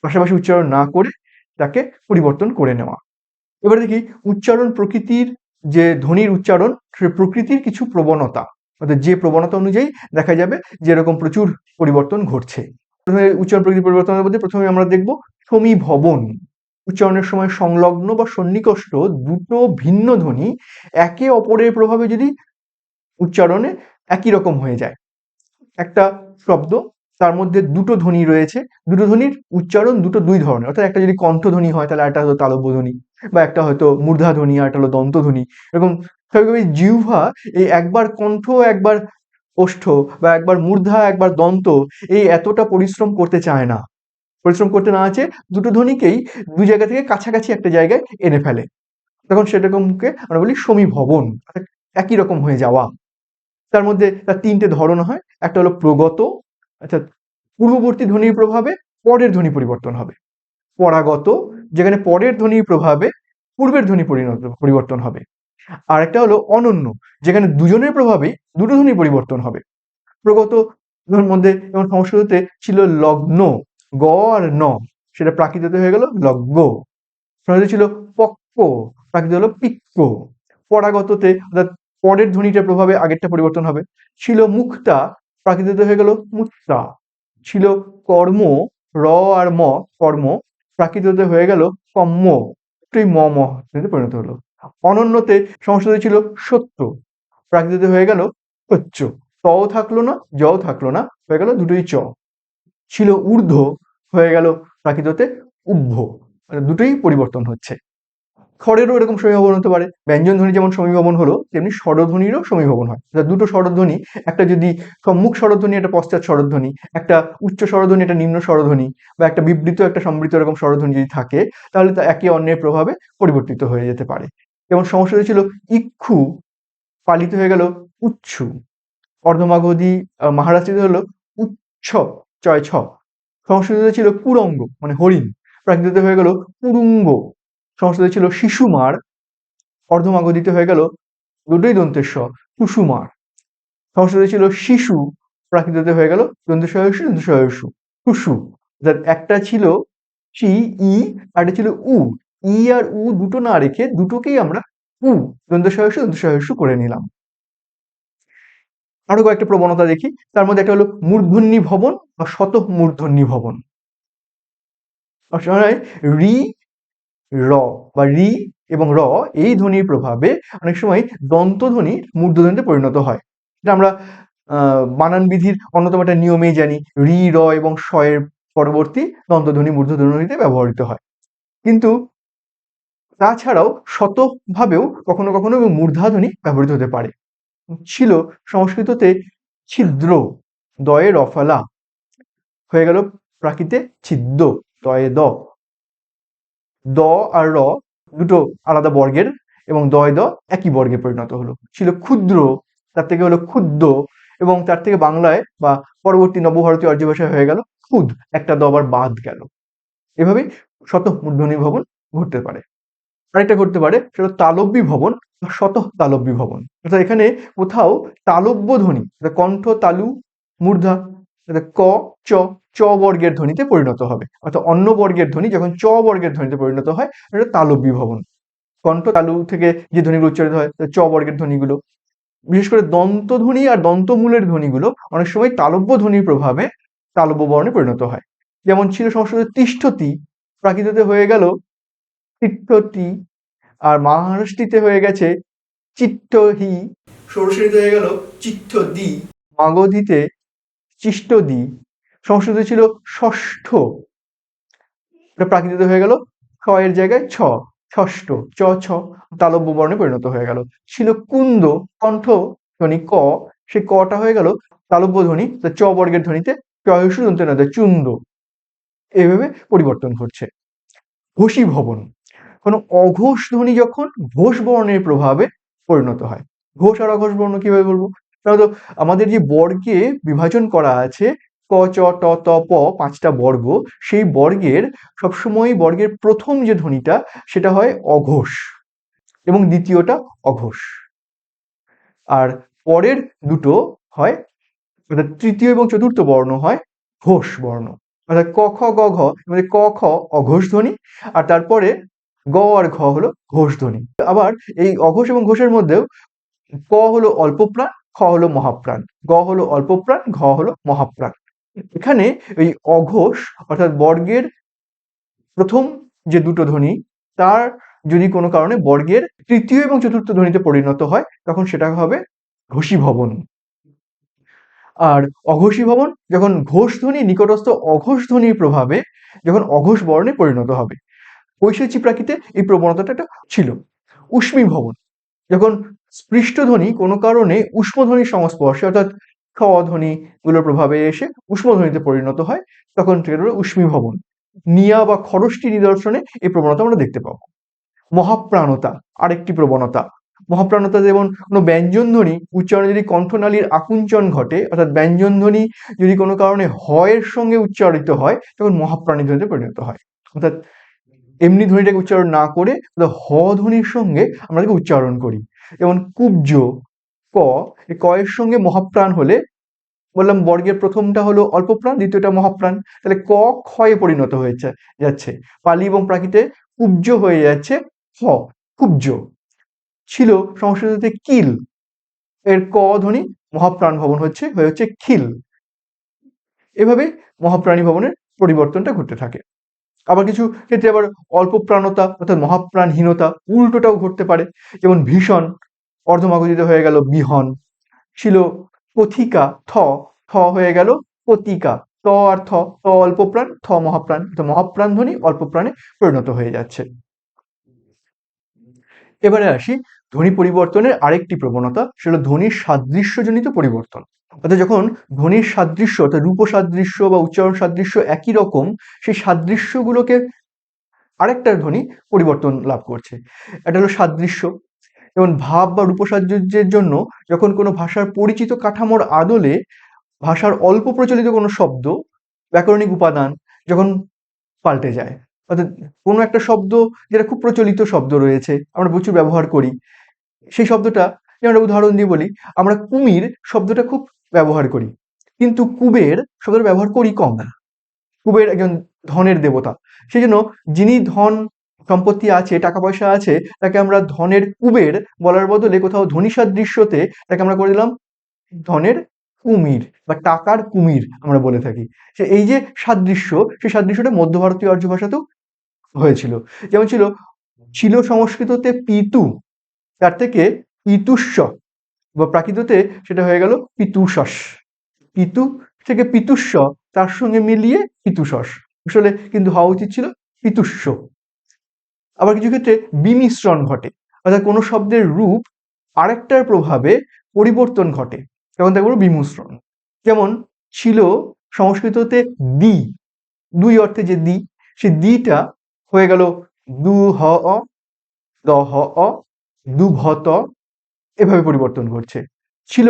পাশাপাশি উচ্চারণ না করে তাকে পরিবর্তন করে নেওয়া। এবার দেখি উচ্চারণ প্রকৃতির, যে ধ্বনির উচ্চারণ সে প্রকৃতির কিছু প্রবণতা, অর্থাৎ যে প্রবণতা অনুযায়ী দেখা যাবে যে এরকম প্রচুর পরিবর্তন ঘটছে। প্রথমে উচ্চারণ প্রকৃতির পরিবর্তনের মধ্যে প্রথমে আমরা দেখব সমীভবন। উচ্চারণের সময় সংলগ্ন বা সন্নিকষ্ট দুটো ভিন্ন ধ্বনি একে অপরের প্রভাবে যদি উচ্চারণে একই রকম হয়ে যায়, একটা শব্দ তার মধ্যে দুটো ধ্বনি রয়েছে, দুটো ধ্বনির উচ্চারণ দুই ধরনের, অর্থাৎ একটা যদি কণ্ঠধ্বনি হয় তাহলে একটা হলো তালব্য ধ্বনি, বা একটা হয়তো মূর্ধা ধ্বনি আর একটা হলো দন্ত ধ্বনি। এরকম স্বাভাবিকভাবে জিহ্বা এই একবার কণ্ঠ একবার ওষ্ঠ, বা একবার মূর্ধা একবার দন্ত, এই এতটা পরিশ্রম করতে চায় না। পরিশ্রম করতে না আছে দুটো ধ্বনিকেই দুই জায়গা থেকে কাছাকাছি একটা জায়গায় এনে ফেলে, তখন সেরকমকে আমরা বলি সমীভবন, অর্থাৎ একই রকম হয়ে যাওয়া। তার মধ্যে তার তিনটে ধরন হয়, একটা হলো প্রগত, অর্থাৎ পূর্ববর্তী ধ্বনির প্রভাবে পরের ধ্বনি পরিবর্তন হবে। পরাগত, যেখানে পরের ধ্বনির প্রভাবে পূর্বের ধ্বনি পরিবর্তন হবে। আর একটা হলো অনন্য, যেখানে দুজনের প্রভাবেই দুটো ধ্বনি পরিবর্তন হবে। প্রগত মধ্যে যেমন সংস্কৃততে ছিল লগ্ন, গ আর ন, সেটা প্রাকৃততে হয়ে গেল লগ্ন। সংস্কৃতে ছিল পক্ক, প্রাকৃত হলো পিক্ক। পরাগততে অর্থাৎ পরের ধ্বনিটার প্রভাবে আগেরটা পরিবর্তন হবে। ছিল মুক্তা, প্রাকৃততে হয়ে গেল মুক্তা। ছিল কর্ম, র আর ম, কর্ম, প্রাকৃততে হয়ে গেল কম্ম, একটুই ম ম পরিণত হলো। অনন্যতে সংস্কৃতে ছিল সত্য, প্রাকৃততে হয়ে গেল সচ্চ। তও থাকলো না, জও থাকলো না, হয়ে গেল দুটোই চ। ছিল ঊর্ধ্ব, হয়ে গেল প্রাকৃততে উভ্য, মানে দুটোই পরিবর্তন হচ্ছে। স্বরেরও এরকম সমীভবন হতে পারে। ব্যঞ্জন ধ্বনি যেমন সমীভবন হলো, তেমনি স্বরধ্বনিরও সমীভবন হয়। দুটো স্বরধ্বনি, একটা যদি সম্মুখ স্বরধ্বনি, একটা পশ্চাৎ স্বরধ্বনি, একটা উচ্চ স্বরধ্বনি, একটা নিম্ন স্বরধ্বনি, বা একটা বিবৃত একটা সম্বৃত এরকম স্বরধ্বনি যদি থাকে, তাহলে তা একে অন্যের প্রভাবে পরিবর্তিত হয়ে যেতে পারে। যেমন সংস্কৃতে ছিল ইক্ষু, পালিত হয়ে গেল উচ্ছু। অর্ধমাগধী মহারাষ্ট্রিতে হলো উচ্ছ, চয় ছ। সংস্কৃতে ছিল কুরঙ্গ মানে হরিণ, প্রাকৃততে হয়ে গেল কুরুঙ্গ। সংস্কৃতে ছিল শিশুমার, অর্ধমাগধীতে হয়ে গেল দুটোই দন্তের স, সুষুমার। সংস্কৃতে ছিল শিশু, প্রাকৃততে হয়ে গেল দন্তসহসু, টুসু। অর্থাৎ একটা ছিল চি ই, আর একটা ছিল উ। ই আর উ দুটো না রেখে দুটোকেই আমরা উ, দন্তসহসু করে নিলাম। আরো কয়েকটা প্রবণতা দেখি, তার মধ্যে একটা হলো মূর্ধন্য ভবন বা শতঃ মূর্ধন্য ভবন। রি, র বা রি এবং র, এই ধ্বনির প্রভাবে অনেক সময় দন্তধ্বনি মূর্ধন্যতে পরিণত হয়। এটা আমরা বানান বিধির অন্যতম একটা নিয়মেই জানি, রি, র এবং স এর পরবর্তী দন্তধ্বনি মূর্ধন্যতে ব্যবহৃত হয়। কিন্তু তাছাড়াও শতভাবেও কখনো কখনো মূর্ধাধ্বনি ব্যবহৃত হতে পারে। ছিল সংস্কৃততে ছিদ্র, দয়ে রফলা, হয়ে গেল প্রাকৃতে ছিদ্র, দয়ে দ। দ আর র দুটো আলাদা বর্গের, এবং দয় দ একই বর্গে পরিণত হলো। ছিল ক্ষুদ্র, তার থেকে হলো ক্ষুদ্র, এবং তার থেকে বাংলায় বা পরবর্তী নবভারতীয় আর্য ভাষায় হয়ে গেল ক্ষুদ, একটা দ আবার বাদ গেল। এভাবেই শতঃ মূর্ধন্য ভবন ঘটতে পারে। আরেকটা ঘটতে পারে সেটা তালব্যী ভবন বা শতঃ তালব্যী ভবন। অর্থাৎ এখানে কোথাও তালব্য ধ্বনি, কণ্ঠ তালু মূর্ধা, ক চ, চ বর্গের ধ্বনিতে পরিণত হবে, অর্থাৎ অন্য বর্গের ধ্বনি যখন চ বর্গের ধ্বনিতে পরিণত হয় এটা তালব্যী ভবন। কণ্ঠ তালু থেকে যে ধ্বনিগুলো উচ্চারিত হয় চ বর্গের ধ্বনিগুলো, বিশেষ করে দন্ত ধ্বনি আর দন্তমূলের ধ্বনিগুলো অনেক সময় তালব্য ধ্বনির প্রভাবে তালব্য বর্ণে পরিণত হয়। যেমন ছিল সংস্কৃত তিষ্ঠতি, প্রাকৃততে হয়ে গেল চিত্তটি, আর মহারাষ্ট্রীতে হয়ে গেছে চিত্তহি, ষোড়শীতে হয়ে গেল চিত্তদি, মাগধীতে চিষ্টদি, সংস্কৃতে ছিল ষষ্ঠ, এটা প্রাকৃতিতে হয়ে গেল ছ এর জায়গায় ছ, ষষ্ঠ, চ ছ তালব্য বর্ণে পরিণত হয়ে গেল। ছিল কুন্দ, কণ্ঠ ধ্বনি ক, সেই কটা হয়ে গেল তালব্য ধ্বনি, চ বর্গের ধ্বনিতে চয়সু দন্তের চুন্দ, এইভাবে পরিবর্তন ঘটছে। ঘোষীভবন, কোনো অঘোষ ধ্বনি যখন ঘোষ বর্ণের প্রভাবে পরিণত হয়। ঘোষ আর অঘোষ বর্ণ কিভাবে বলবো? তো আমাদের যে বর্গে বিভাজন করা আছে ক চ ট ত প, 5টা বর্গ, সেই বর্গের সবসময় বর্গের প্রথম যে ধ্বনিটা সেটা হয় অঘোষ এবং দ্বিতীয়টা অঘোষ, আর পরের দুটো হয়, অর্থাৎ তৃতীয় এবং চতুর্থ বর্ণ হয় ঘোষ বর্ণ, অর্থাৎ ক খ গ ঘ, মানে ক খ অঘোষ ধ্বনি, আর তারপরে গ আর ঘ হলো ঘোষ ধ্বনি। আবার এই অঘোষ এবং ঘোষের মধ্যেও ক হলো অল্প প্রাণ, খ হলো মহাপ্রাণ, গ হলো অল্প প্রাণ, ঘ হলো মহাপ্রাণ। এখানে এই অঘোষ অর্থাৎ বর্গের প্রথম যে দুটো ধ্বনি তার যদি কোনো কারণে বর্গের তৃতীয় এবং চতুর্থ ধ্বনিতে পরিণত হয় তখন সেটা হবে ঘোষীভবন। আর অঘোষীভবন যখন ঘোষ ধ্বনি নিকটস্থ অঘোষ ধ্বনির প্রভাবে যখন অঘোষ বর্ণে পরিণত হবে। ঐশিচি প্রাকৃতে এই প্রবণতাটা ছিল। উষ্মীভবন, যখন স্পৃষ্টধ্বনি কোনো কারণে উষ্মধ্বনির সংস্পর্শে অর্থাৎ খ ধ্বনি গুলোর প্রভাবে এসে উষ্মধ্বনিতে পরিণত হয় তখন সেটা হলো উষ্মীভবন। নিয়া বা খরষ্টি নিদর্শনে এই প্রবণতা আমরা দেখতে পাবো। মহাপ্রাণতা আরেকটি প্রবণতা। মহাপ্রাণতা যেমন কোনো ব্যঞ্জনধ্বনি উচ্চারণে যদি কণ্ঠনালীর আকুঞ্চন ঘটে, অর্থাৎ ব্যঞ্জনধ্বনি যদি কোনো কারণে হয়ের সঙ্গে উচ্চারিত হয় তখন মহাপ্রাণী ধ্বনিতে পরিণত হয়, অর্থাৎ এমনি ধ্বনিটাকে উচ্চারণ না করে হ ধ্বনির সঙ্গে আমরা তাকে উচ্চারণ করি। যেমন কুব্জ ক, এই ক এর সঙ্গে মহাপ্রাণ হলে বললাম বর্গের প্রথমটা হলো অল্প প্রাণ, দ্বিতীয়টা মহাপ্রাণ, তাহলে ক ক্ষয়ে পরিণত হয়েছে যাচ্ছে। পালি এবং প্রাকৃতে কুব্জ হয়ে যাচ্ছে খ, কুব্জ। ছিল সংস্কৃততে কিল, এর ক ধ্বনি মহাপ্রাণ ভবন হয়ে হচ্ছে খিল। এভাবে মহাপ্রাণী ভবনের পরিবর্তনটা ঘটতে থাকে। আবার কিছু ক্ষেত্রে আবার অল্প প্রাণতা অর্থাৎ মহাপ্রাণহীনতা উল্টোটাও ঘটতে পারে, যেমন ভীষণ অর্ধমাগধিতে হয়ে গেল বিহন। ছিল পথিকা থ, থ হয়ে গেল পতিকা, ত আর থ, ত অল্প প্রাণ, থ মহাপ্রাণ, তো মহাপ্রাণ ধ্বনি অল্প প্রাণে পরিণত হয়ে যাচ্ছে। এবারে আসি ধ্বনি পরিবর্তনের আরেকটি প্রবণতা, সেটা ধ্বনির সাদৃশ্যজনিত পরিবর্তন। অর্থাৎ যখন ধ্বনির সাদৃশ্য অর্থাৎ রূপ সাদৃশ্য বা উচ্চারণ সাদৃশ্য একই রকম, সেই সাদৃশ্যগুলোকে আরেকটা ধ্বনি পরিবর্তন লাভ করছে। এটা হলো সাদৃশ্য। যেমন ভাব বা রূপসাদৃশ্যের জন্য যখন কোনো ভাষার পরিচিত কাঠামোর আদলে ভাষার অল্প প্রচলিত কোনো শব্দ ব্যাকরণিক উপাদান যখন পাল্টে যায়, অর্থাৎ কোনো একটা শব্দ যেটা খুব প্রচলিত শব্দ রয়েছে আমরা প্রচুর ব্যবহার করি, সেই শব্দটা যেমন একটা উদাহরণ দিয়ে বলি, আমরা কুমির শব্দটা খুব ব্যবহার করি কিন্তু কুবের শব্দটা ব্যবহার করি কম। কুবের একজন ধনের দেবতা, সেই জন্য যিনি ধন সম্পত্তি আছে টাকা পয়সা আছে তাকে আমরা ধনের কুবের বলার বদলে কোথাও ধ্বনি সাদৃশ্যতে তাকে আমরা করে দিলাম ধনের কুমির বা টাকার কুমির আমরা বলে থাকি। সে এই যে সাদৃশ্য, সেই সাদৃশ্যটা মধ্য ভারতীয় আর্য ভাষাতেও হয়েছিল। যেমন ছিল সংস্কৃততে পিতু, তার থেকে পিতুস্য, বা প্রাকৃততে সেটা হয়ে গেল পিতুষস। পিতু থেকে পিতুস্য, তার সঙ্গে মিলিয়ে পিতুষস, আসলে কিন্তু হওয়া উচিত ছিল পিতুস্য। আবার কিছু ক্ষেত্রে বিমিশ্রণ ঘটে, অর্থাৎ কোনো শব্দের রূপ আরেকটার প্রভাবে পরিবর্তন ঘটে, তখন তাকে বলবো বিমিশ্রণ। যেমন ছিল সংস্কৃততে দি, দুই অর্থে যে দি, সেই দিটা হয়ে গেল দু হ অ, দ হ অ, দু ভ ত, এভাবে পরিবর্তন ঘটছে। ছিল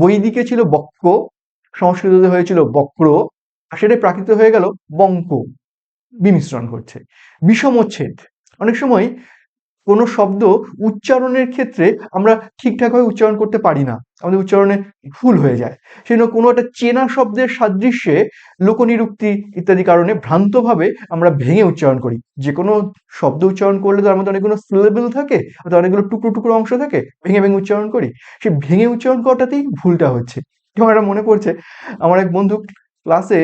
বৈদিকে ছিল বক্র, সংস্কৃততে হয়েছিল বক্র, আর সেটা প্রাকৃত হয়ে গেল বঙ্ক, বিমিশ্রণ ঘটছে। বিষমচ্ছেদ, অনেক সময় কোনো শব্দ উচ্চারণের ক্ষেত্রে আমরা ঠিকঠাকভাবে উচ্চারণ করতে পারি না, আমাদের উচ্চারণে ভুল হয়ে যায়, সেজন্য কোনো একটা চেনা শব্দের সাদৃশ্যে লোকনিরুক্তি ইত্যাদি কারণে ভ্রান্তভাবে আমরা ভেঙে উচ্চারণ করি। যে কোনো শব্দ উচ্চারণ করলে তার মধ্যে অনেকগুলো সিলেবল থাকে, অনেকগুলো টুকরো টুকরো অংশ থাকে, ভেঙে ভেঙে উচ্চারণ করি, সেই ভেঙে উচ্চারণ করাটাতেই ভুলটা হচ্ছে। যেমন এটা মনে পড়ছে, আমার এক বন্ধু ক্লাসে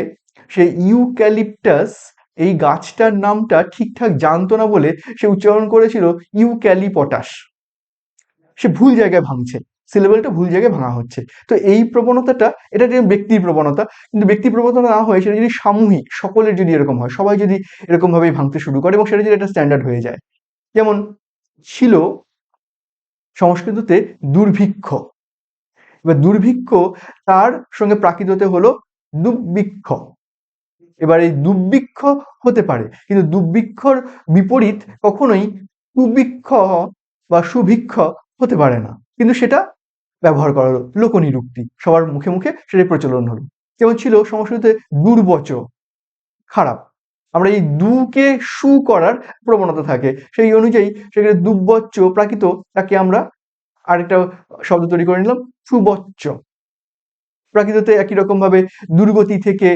সে ইউক্যালিপটাস এই গাছটার নামটা ঠিকঠাক জানতো না বলে সে উচ্চারণ করেছিল ইউক্যালিপটাস। সে ভুল জায়গায় ভাঙছে, সিলেবেলটা ভুল জায়গায় ভাঙা হচ্ছে। তো এই প্রবণতাটা, এটা যে ব্যক্তির প্রবণতা, কিন্তু ব্যক্তি প্রবণতা না হয়ে সেটা যদি সামূহিক, সকলের যদি এরকম হয়, সবাই যদি এরকম ভাবেই ভাঙতে শুরু করে এবং সেটা যদি একটা স্ট্যান্ডার্ড হয়ে যায়। যেমন ছিল সংস্কৃততে দুর্ভিক্ষ। এবার দুর্ভিক্ষ তার সঙ্গে প্রাকৃততে হলো দুর্ভিক্ষ। এবার এই দুর্ভিক্ষ হতে পারে, কিন্তু দুর্ভিক্ষর বিপরীত কখনোই সুভিক্ষ বা সুভিক্ষ হতে পারে না। কিন্তু সেটা ব্যবহার করা হলো, লোকনিরুক্তি, সবার মুখে মুখে সেটাই প্রচলন হলো। যেমন ছিল সংস্কৃতে দুর্বচ, খারাপ। আমরা এই দুকে সু করার প্রবণতা থাকে, সেই অনুযায়ী সেখানে দুর্বচ্চ প্রাকৃত, তাকে আমরা আরেকটা শব্দ তৈরি করে নিলাম সুবচ্চ। প্রাকৃততে একই রকম ভাবে দুর্গতি থেকে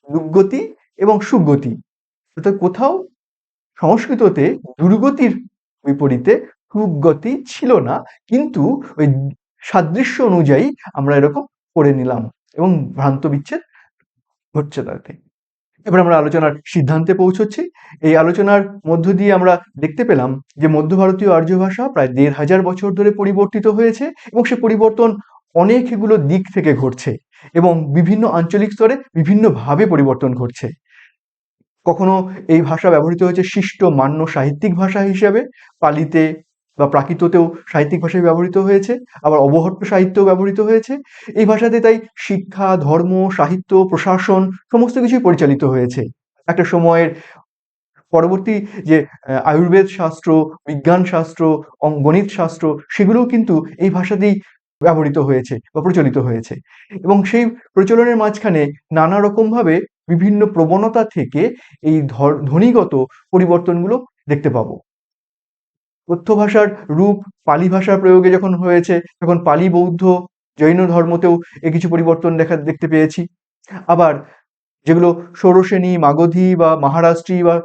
দুর্গতি এবং সুগতি। অর্থাৎ কোথাও সংস্কৃততে দুর্গতির বিপরীতে সুগতি ছিল না, কিন্তু ওই সাদৃশ্য অনুযায়ী আমরা এরকম করে নিলাম এবং ভ্রান্ত বিচ্ছেদ ঘটছে তাতে। এবার আমরা আলোচনার সিদ্ধান্তে পৌঁছচ্ছি। এই আলোচনার মধ্য দিয়ে আমরা দেখতে পেলাম যে মধ্য ভারতীয় আর্য ভাষা প্রায় ১৫০০ বছর ধরে পরিবর্তিত হয়েছে এবং সে পরিবর্তন অনেকগুলো দিক থেকে ঘটছে এবং বিভিন্ন আঞ্চলিক স্তরে বিভিন্নভাবে পরিবর্তন ঘটছে। কখনো এই ভাষা ব্যবহৃত হয়েছে শিষ্ট মান্য সাহিত্যিক ভাষা হিসেবে, পালিতে বা প্রাকৃততেও সাহিত্যিক ভাষায় ব্যবহৃত হয়েছে, আবার অবহট্ট সাহিত্যেও ব্যবহৃত হয়েছে। এই ভাষাতে তাই শিক্ষা, ধর্ম, সাহিত্য, প্রশাসন সমস্ত কিছুই পরিচালিত হয়েছে। একটা সময়ের পরবর্তী যে আয়ুর্বেদ শাস্ত্র, বিজ্ঞান শাস্ত্র, গণিত শাস্ত্র, সেগুলোও কিন্তু এই ভাষাতেই ব্যবহৃত হয়েছে বা প্রচলিত হয়েছে। এবং সেই প্রচলনের মাঝখানে নানা রকমভাবে বিভিন্ন প্রবণতা থেকে এই ধ্বনিগত পরিবর্তনগুলো দেখতে পাবো। কথ্য ভাষার রূপ পালি ভাষার প্রয়োগে যখন হয়েছে, তখন পালি, বৌদ্ধ, জৈন ধর্মতেও কিছু পরিবর্তন দেখতে পেয়েছি। আবার যেগুলো ষোড়শেনী, মাগধী বা মহারাষ্ট্রী বা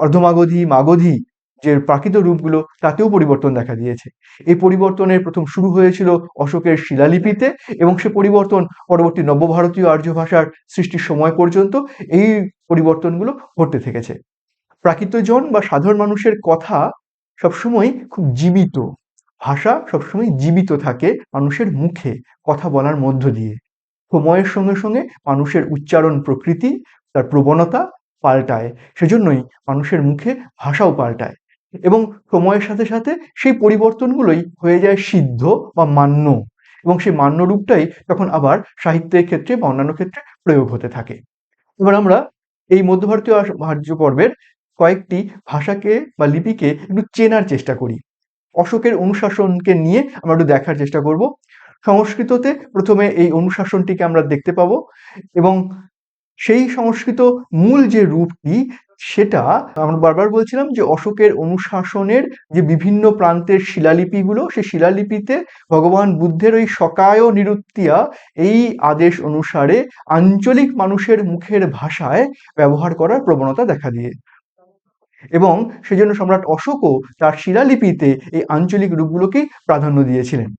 অর্ধমাগধী, মাগধী যে প্রাকৃত রূপগুলো, তাতেও পরিবর্তন দেখা দিয়েছে। এই পরিবর্তনের প্রথম শুরু হয়েছিল অশোকের শিলালিপিতে এবং সে পরিবর্তন পরবর্তী নবভারতীয় আর্য ভাষার সৃষ্টির সময় পর্যন্ত এই পরিবর্তনগুলো ঘটতে থেকেছে। প্রাকৃতজন বা সাধারণ মানুষের কথা সবসময় খুব জীবিত, ভাষা সবসময় জীবিত থাকে মানুষের মুখে কথা বলার মধ্য দিয়ে। সময়ের সঙ্গে সঙ্গে মানুষের উচ্চারণ প্রকৃতি, তার প্রবণতা পাল্টায়, সেজন্যই মানুষের মুখে ভাষাও পাল্টায় এবং সময়ের সাথে সাথে সেই পরিবর্তনগুলোই হয়ে যায় সিদ্ধ বা মান্য, এবং সেই মান্য রূপটাই তখন আবার সাহিত্যের ক্ষেত্রে বা অন্যান্য ক্ষেত্রে প্রয়োগ হতে থাকে। এবার আমরা এই মধ্য ভারতীয় আর্য পর্বের কয়েকটি ভাষাকে বা লিপিকে একটু চেনার চেষ্টা করি। অশোকের অনুশাসনকে নিয়ে আমরা একটু দেখার চেষ্টা করব। সংস্কৃততে প্রথমে এই অনুশাসনটিকে আমরা দেখতে পাবো এবং সেই সংস্কৃত মূল যে রূপটি, সেটা আমরা বারবার বলছিলাম যে অশোকের অনুশাসনের যে বিভিন্ন প্রান্তের শিলালিপিগুলো, সেই শিলালিপিতে ভগবান বুদ্ধের ওই সকায় নিরুত্তিয়া এই আদেশ অনুসারে আঞ্চলিক মানুষের মুখের ভাষায় ব্যবহার করার প্রবণতা দেখা দিয়ে, এবং সেজন্য সম্রাট অশোকও তার শিলালিপিতে এই আঞ্চলিক রূপগুলোকেই প্রাধান্য দিয়েছিলেন।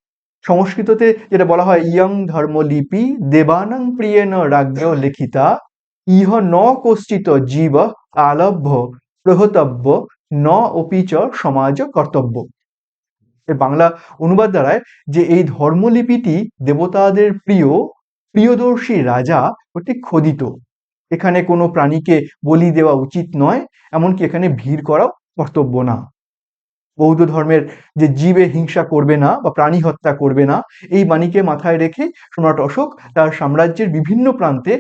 সংস্কৃততে যেটা বলা হয় ইয়ং ধর্মলিপি দেবানাং প্রিয়েণ রাজ্ঞ লিখিতা ইহ ন কশ্চিৎ জীব আলভ্য প্রহতব্য ন অপি চ সমাজ কর্তব্য। এর বাংলা অনুবাদ দ্বারায় যে এই ধর্মলিপিটি দেবতাদের প্রিয়, প্রিয়দর্শী রাজা কর্তৃক খোদিত। এখানে কোনো প্রাণীকে বলি দেওয়া উচিত নয়, এমনকি এখানে ভিড় করাও কর্তব্য না। বৌদ্ধ ধর্মের যে জীবে হিংসা করবে না বা প্রাণী হত্যা করবে না, এই বাণীকে মাথায় রেখে সম্রাট অশোক তার সাম্রাজ্যের বিভিন্ন প্রান্তে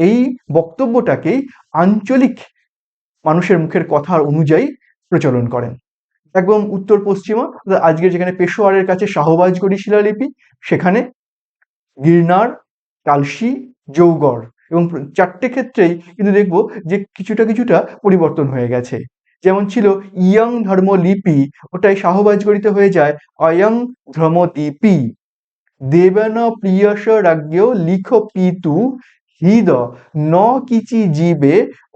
এই বক্তব্যটাকেই আঞ্চলিক মানুষের মুখের কথা অনুযায়ী প্রচলন করেন। একদম উত্তর পশ্চিমা, আজকের যেখানে পেশোয়ারের কাছে শাহবাজগড়ি শিলালিপি, সেখানে গিরনার, কালশি, জৌগড়, এবং চারটে ক্ষেত্রেই কিন্তু দেখবো যে কিছুটা কিছুটা পরিবর্তন হয়ে গেছে। যেমন ছিল ইয়ং ধর্মলিপি, ওটাই শাহবাজগড়িতে হয়ে যায় অয়ং ধর্মলিপি। দেবেন প্রিয়স রাজ্ঞ লিখ পিতু হৃদ ন কিচি জীবে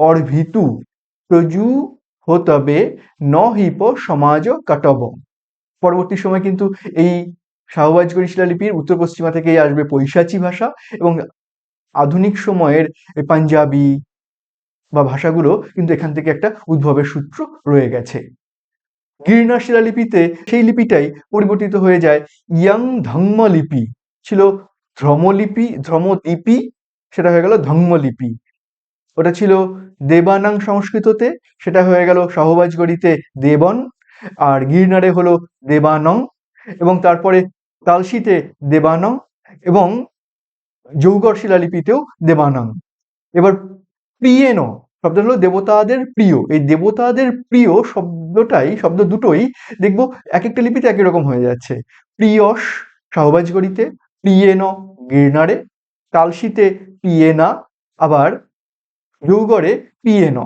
অর্ভিতু প্রজু হতবে ন হিপ সমাজ কাটব। পরবর্তী সময় কিন্তু এই শাহবাজগড়ি শিলালিপির উত্তর পশ্চিমা থেকেই আসবে পৈশাচী ভাষা এবং আধুনিক সময়ের পাঞ্জাবি, বা ভাষাগুলো কিন্তু এখান থেকে একটা উদ্ভবের সূত্র রয়ে গেছে। গিরনার শিলালিপিতে সেই লিপিটাই পরিবর্তিত হয়ে যায় ইয়াং ধম্ম লিপি, ছিল ধ্রমলিপি, সেটা হয়ে গেল ধম্ম লিপি। ওটা ছিল দেবানাং সংস্কৃততে, সেটা হয়ে গেল সহবাজগড়িতে দেবন, আর গিরনারে হলো দেবানং, এবং তারপরে তালশিতে দেবানং, এবং জৌগড় শিলালিপিতেও দেবানং। এবার প্রিয়েন শব্দ হলো দেবতাদের প্রিয়। এই দেবতাদের প্রিয় শব্দ দুটোই দেখবো এক একটা লিপিতে একই রকম হয়ে যাচ্ছে। প্রিয়স সহবাজগড়িতে, প্রিয়েন গিরনারে, তালশিতে পিয়েনা, আবার জৌগড়ে পিয়েন।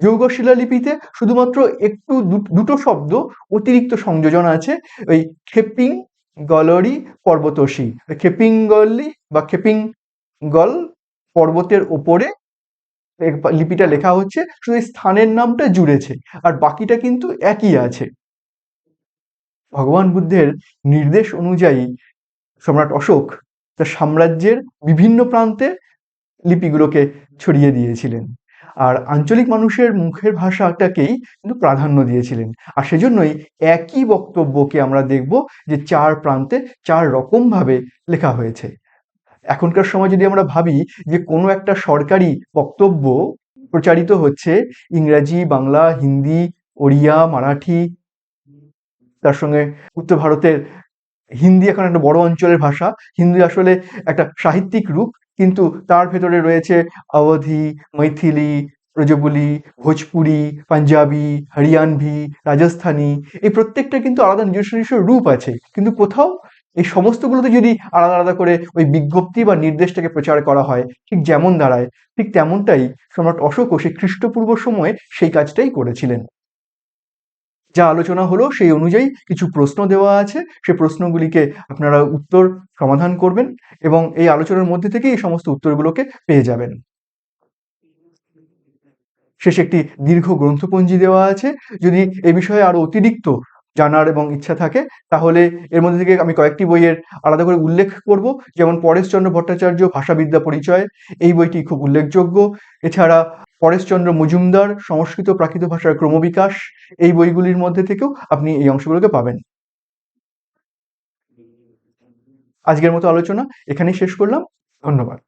জৌগড় শিলালিপিতে শুধুমাত্র একটু দুটো শব্দ অতিরিক্ত সংযোজন আছে, ওই খেপিং গলরি পর্বতসী। খেপিঙ্গলি বা খেপিঙ্গল পর্বতের ওপরে লিপিটা লেখা হচ্ছে, শুধু স্থানের নামটা জুড়েছে, আর বাকিটা কিন্তু একই আছে। ভগবান বুদ্ধের নির্দেশ অনুযায়ী সম্রাট অশোক তার সাম্রাজ্যের বিভিন্ন প্রান্তে লিপিগুলোকে ছড়িয়ে দিয়েছিলেন, আর আঞ্চলিক মানুষের মুখের ভাষাটাকেই কিন্তু প্রাধান্য দিয়েছিলেন। আর সেজন্যই একই বক্তব্যকে আমরা দেখব যে 4 প্রান্তে 4 রকমভাবে লেখা হয়েছে। এখনকার সময় যদি আমরা ভাবি যে কোনো একটা সরকারি বক্তব্য প্রচারিত হচ্ছে ইংরাজি, বাংলা, হিন্দি, ওড়িয়া, মারাঠি, তার সঙ্গে উত্তর ভারতের হিন্দি এখন একটা বড় অঞ্চলের ভাষা। হিন্দি আসলে একটা সাহিত্যিক রূপ, কিন্তু তার ভেতরে রয়েছে অবধি, মৈথিলি, ব্রজবুলি, ভোজপুরি, পাঞ্জাবি, হরিয়ানভি, রাজস্থানী। এই প্রত্যেকটা কিন্তু আলাদা নিজস্ব রূপ আছে, কিন্তু কোথাও এই সমস্তগুলোতে যদি আলাদা আলাদা করে ওই বিজ্ঞপ্তি বা নির্দেশটাকে প্রচার করা হয়, ঠিক যেমন দাঁড়ায়, ঠিক তেমনটাই সম্রাট অশোকও সেই খ্রিস্টপূর্ব সময়ে সেই কাজটাই করেছিলেন। যা আলোচনা হলো সেই অনুযায়ী কিছু প্রশ্ন দেওয়া আছে, সেই প্রশ্নগুলিকে আপনারা উত্তর সমাধান করবেন, এবং এই আলোচনার মধ্যে থেকেই এই সমস্ত উত্তরগুলোকে পেয়ে যাবেন। শেষে একটি দীর্ঘ গ্রন্থপঞ্জি দেওয়া আছে। যদি এ বিষয়ে আরো অতিরিক্ত জানার এবং ইচ্ছা থাকে, তাহলে এর মধ্যে থেকে আমি কয়েকটি বইয়ের আলাদা করে উল্লেখ করব, যেমন পরেশচন্দ্র ভট্টাচার্য ভাষাবিদ্যা পরিচয়, এই বইটি খুব উল্লেখযোগ্য। এছাড়া পরেশচন্দ্র মজুমদার সংস্কৃত প্রাকৃত ভাষার ক্রমবিকাশ, এই বইগুলির মধ্যে থেকেও আপনি এই অংশগুলোকে পাবেন। আজকের মতো আলোচনা এখানেই শেষ করলাম। ধন্যবাদ।